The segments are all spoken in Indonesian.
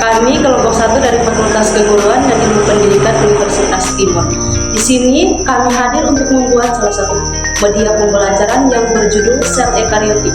Kami kelompok 1 dari Fakultas Keguruan dan Ilmu Pendidikan Universitas Timur. Di sini kami hadir untuk membuat salah satu media pembelajaran yang berjudul Sel Eukariotik.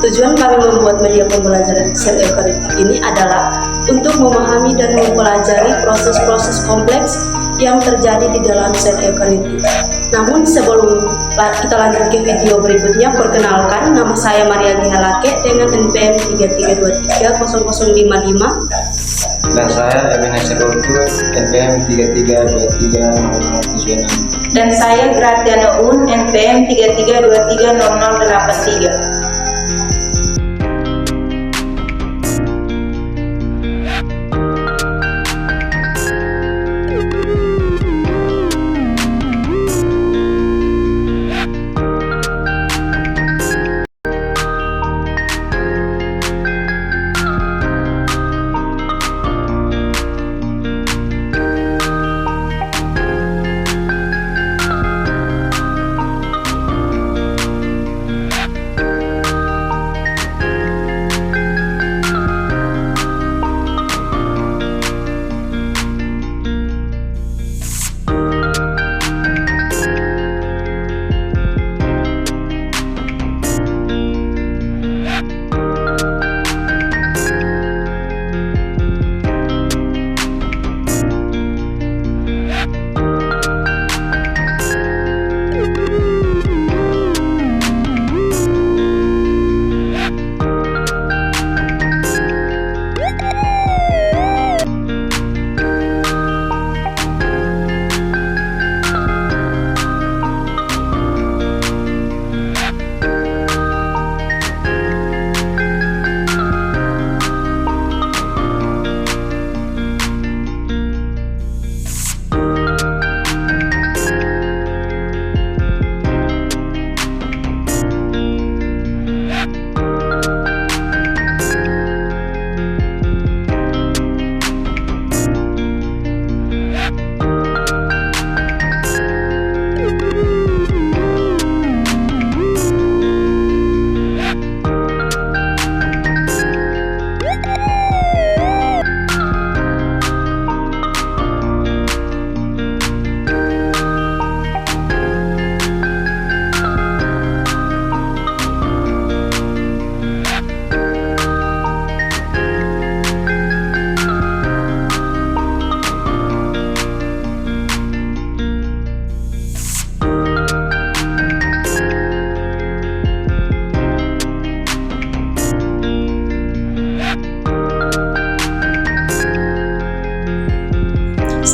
Tujuan kami membuat media pembelajaran sel eukariotik ini adalah untuk memahami dan mempelajari proses-proses kompleks yang terjadi di dalam sel eukariotik. Namun sebelum kita lanjut ke video berikutnya, perkenalkan, nama saya Maria Gihalake dengan NPM 33230055. Dan saya Evan Hasyadolku, NPM 33230076. Dan saya Gratiana Un, NPM 33230083.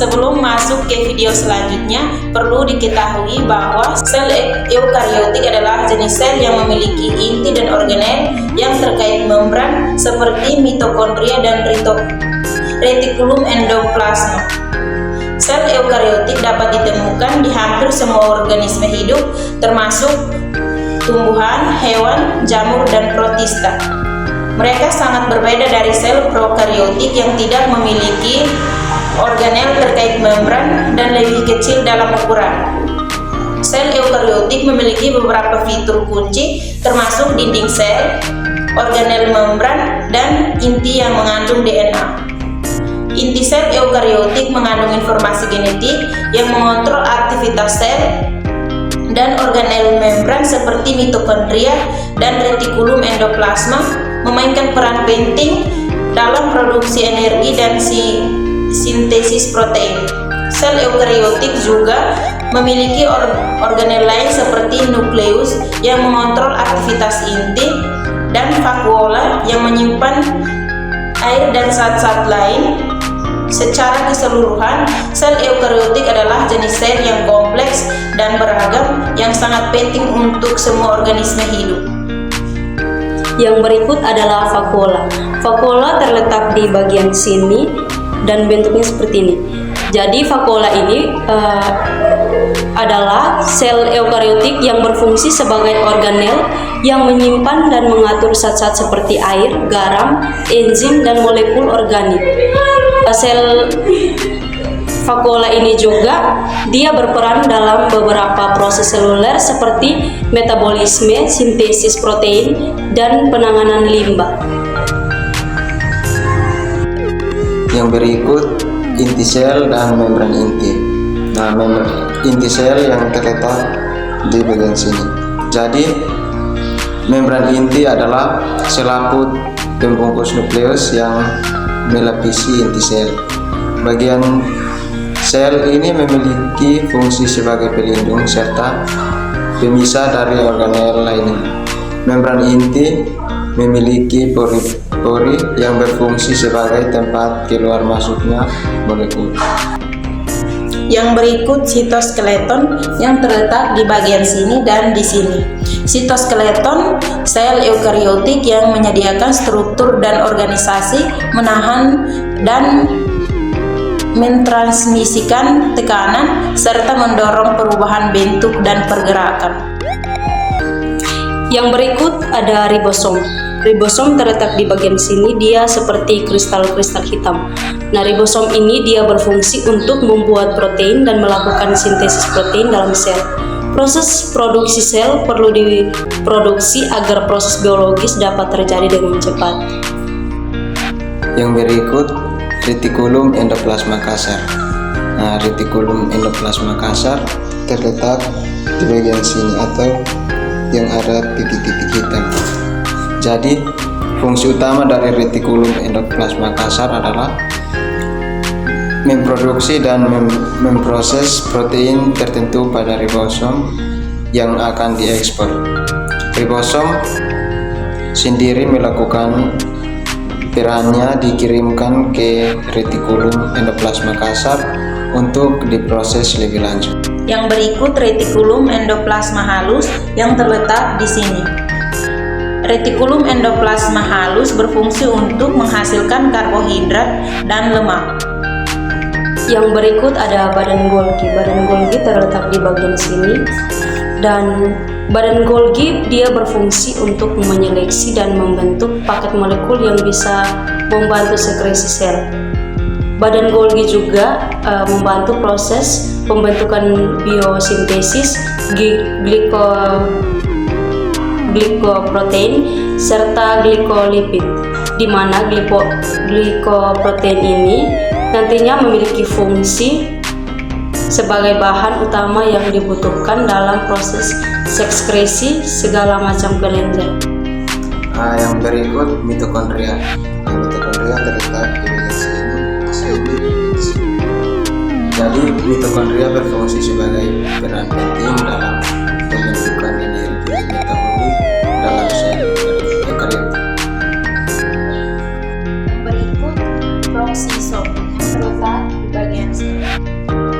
Sebelum masuk ke video selanjutnya, perlu diketahui bahwa sel eukariotik adalah jenis sel yang memiliki inti dan organel yang terkait membran seperti mitokondria dan retikulum endoplasma. Sel eukariotik dapat ditemukan di hampir semua organisme hidup, termasuk tumbuhan, hewan, jamur, dan protista. Mereka sangat berbeda dari sel prokariotik yang tidak memiliki organel terkait membran dan lebih kecil dalam ukuran. Sel eukariotik memiliki beberapa fitur kunci, termasuk dinding sel, organel membran, dan inti yang mengandung DNA. Inti sel eukariotik mengandung informasi genetik yang mengontrol aktivitas sel, dan organel membran seperti mitokondria dan retikulum endoplasma memainkan peran penting dalam produksi energi dan sintesis protein. Sel eukariotik juga memiliki organel lain seperti nukleus yang mengontrol aktivitas inti dan vakuola yang menyimpan air dan zat-zat lain. Secara keseluruhan, sel eukariotik adalah jenis sel yang kompleks dan beragam yang sangat penting untuk semua organisme hidup. Yang berikut adalah vakuola. Vakuola terletak di bagian sini dan bentuknya seperti ini. Jadi vakuola ini adalah sel eukariotik yang berfungsi sebagai organel yang menyimpan dan mengatur zat-zat seperti air, garam, enzim, dan molekul organik. Sel vakuola ini juga dia berperan dalam beberapa proses seluler seperti metabolisme, sintesis protein, dan penanganan limbah. Yang berikut inti sel dan membran inti. Nah, inti sel yang terletak di bagian sini. Jadi, membran inti adalah selaput pembungkus nukleus yang melapisi inti sel. Bagian sel ini memiliki fungsi sebagai pelindung serta pemisah dari organel lainnya. Membran inti memiliki pori yang berfungsi sebagai tempat keluar masuknya molekul. Yang berikut sitoskeleton yang terletak di bagian sini dan di sini. Sitoskeleton sel eukariotik yang menyediakan struktur dan organisasi, menahan dan mentransmisikan tekanan serta mendorong perubahan bentuk dan pergerakan. Yang berikut ada ribosom. Ribosom terletak di bagian sini, dia seperti kristal-kristal hitam. Nah, ribosom ini dia berfungsi untuk membuat protein dan melakukan sintesis protein dalam sel. Proses produksi sel perlu diproduksi agar proses biologis dapat terjadi dengan cepat. Yang berikut retikulum endoplasma kasar. Nah, retikulum endoplasma kasar terletak di bagian sini atau yang ada titik-titik hitam. Jadi, fungsi utama dari retikulum endoplasma kasar adalah memproduksi dan memproses protein tertentu pada ribosom yang akan diekspor. Ribosom sendiri melakukan perannya dikirimkan ke retikulum endoplasma kasar untuk diproses lebih lanjut. Yang berikut retikulum endoplasma halus yang terletak di sini. Retikulum endoplasma halus berfungsi untuk menghasilkan karbohidrat dan lemak. Yang berikut ada badan Golgi. Badan Golgi terletak di bagian sini, dan badan Golgi dia berfungsi untuk menyeleksi dan membentuk paket molekul yang bisa membantu sekresi sel. Badan Golgi juga membantu proses pembentukan biosintesis glikoprotein serta glikolipid, di mana glikoprotein ini nantinya memiliki fungsi sebagai bahan utama yang dibutuhkan dalam proses sekresi segala macam kelenjar. Yang berikut mitokondria. Mitokondria terletak di bagian sini. Jadi, mitokondria berfungsi sebagai peran penting dalam pembentukan energi metabolik dalam sel eukariotik. Berikut proksisom yang terletak di bagian sini.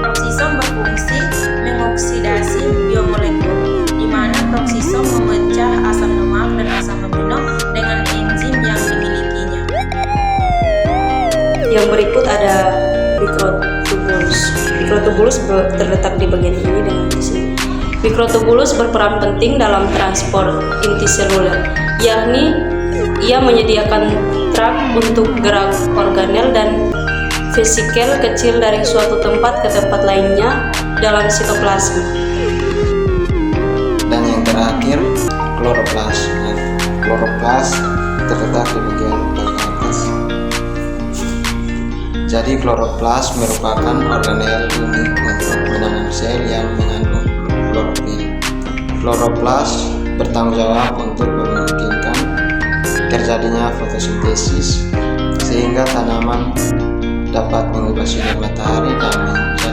Proksisom berfungsi mengoksidasi biomolekul, di mana proksisom memecah asam lemak dan asam amino dengan enzim yang dimilikinya. Yang berikut ada mikrotubulus. Mikrotubulus terletak di bagian ini dan di sini. Mikrotubulus berperan penting dalam transport inti seluler, yakni ia menyediakan truk untuk gerak organel dan vesikel kecil dari suatu tempat ke tempat lainnya dalam sitoplasma. Dan yang terakhir, kloroplas. Kloroplas terletak di bagian atas. Jadi, kloroplas merupakan organel unik untuk menanam sel yang mengandung klorofil. Kloroplas bertanggung jawab untuk memungkinkan terjadinya fotosintesis sehingga tanaman dapat mengubah sinar matahari dan menjadi